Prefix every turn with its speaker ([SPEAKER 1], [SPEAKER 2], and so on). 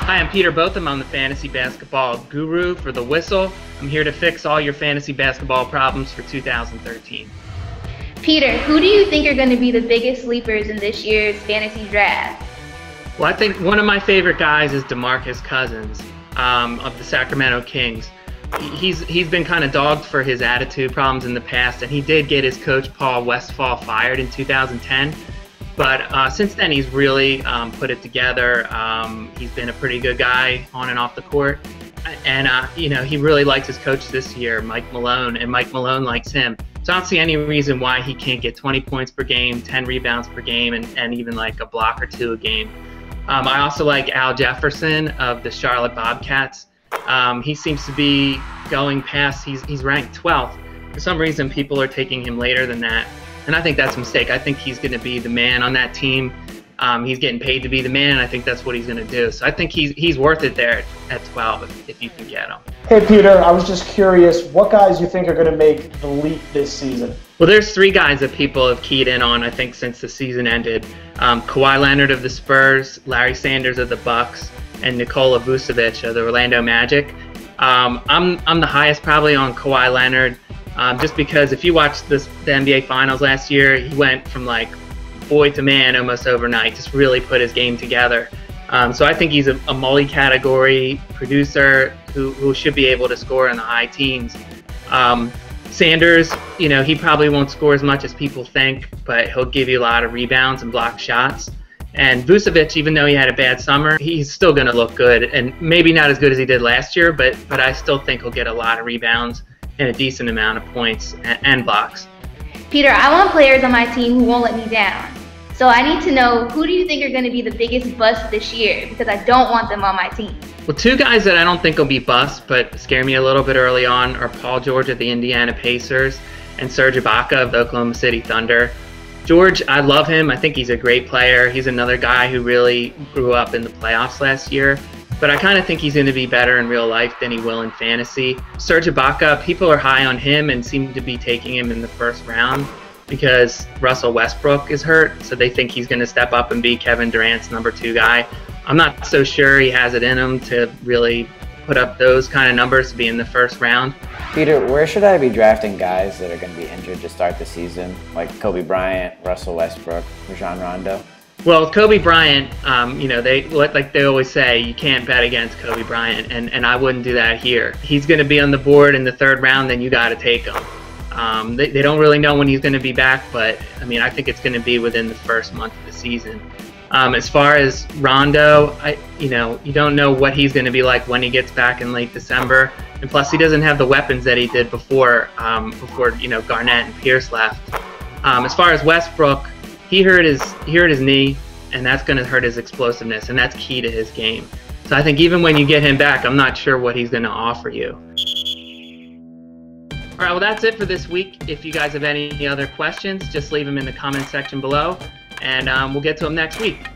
[SPEAKER 1] Hi, I'm Peter Bothum. I'm the fantasy basketball guru for The Whistle. I'm here to fix all your fantasy basketball problems for 2013.
[SPEAKER 2] Peter, who do you think are going to be the biggest sleepers in this year's fantasy draft?
[SPEAKER 1] Well, I think one of my favorite guys is DeMarcus Cousins of the Sacramento Kings. He's been kind of dogged for his attitude problems in the past, and he did get his coach Paul Westphal fired in 2010. But since then, he's really put it together. He's been a pretty good guy on and off the court. And, he really likes his coach this year, Mike Malone, and Mike Malone likes him. So I don't see any reason why he can't get 20 points per game, 10 rebounds per game, and even like a block or two a game. I also like Al Jefferson of the Charlotte Bobcats. He seems to be going past, he's ranked 12th. For some reason, people are taking him later than that. And I think that's a mistake. I think he's going to be the man on that team. He's getting paid to be the man, and I think that's what he's going to do. So I think he's worth it there at 12 if you can get him.
[SPEAKER 3] Hey, Peter, I was just curious, what guys you think are going to make the leap this season?
[SPEAKER 1] Well, there's three guys that people have keyed in on, I think, since the season ended. Kawhi Leonard of the Spurs, Larry Sanders of the Bucks, and Nikola Vucevic of the Orlando Magic. I'm the highest probably on Kawhi Leonard. Just because if you watched the NBA Finals last year, he went from like boy to man almost overnight, just really put his game together. So I think he's a multi-category producer who should be able to score in the high teens. Sanders, he probably won't score as much as people think, but he'll give you a lot of rebounds and block shots. And Vucevic, even though he had a bad summer, he's still going to look good, and maybe not as good as he did last year, but I still think he'll get a lot of rebounds and a decent amount of points and blocks.
[SPEAKER 2] Peter, I want players on my team who won't let me down. So I need to know, who do you think are going to be the biggest bust this year? Because I don't want them on my team.
[SPEAKER 1] Well, two guys that I don't think will be busts, but scare me a little bit early on, are Paul George of the Indiana Pacers and Serge Ibaka of the Oklahoma City Thunder. George, I love him. I think he's a great player. He's another guy who really grew up in the playoffs last year. But I kind of think he's going to be better in real life than he will in fantasy. Serge Ibaka, people are high on him and seem to be taking him in the first round because Russell Westbrook is hurt, so they think he's going to step up and be Kevin Durant's number 2 guy. I'm not so sure he has it in him to really put up those kind of numbers to be in the first round.
[SPEAKER 4] Peter, where should I be drafting guys that are going to be injured to start the season, like Kobe Bryant, Russell Westbrook, Rajon Rondo?
[SPEAKER 1] Well, Kobe Bryant, they always say, you can't bet against Kobe Bryant, and I wouldn't do that here. He's going to be on the board in the 3rd round, then you got to take him. They don't really know when he's going to be back, but I think it's going to be within the first month of the season. As far as Rondo, you don't know what he's going to be like when he gets back in late December, and plus he doesn't have the weapons that he did before Garnett and Pierce left. As far as Westbrook, he hurt his knee, and that's going to hurt his explosiveness, and that's key to his game. So I think even when you get him back, I'm not sure what he's going to offer you. All right, well, that's it for this week. If you guys have any other questions, just leave them in the comment section below, and we'll get to them next week.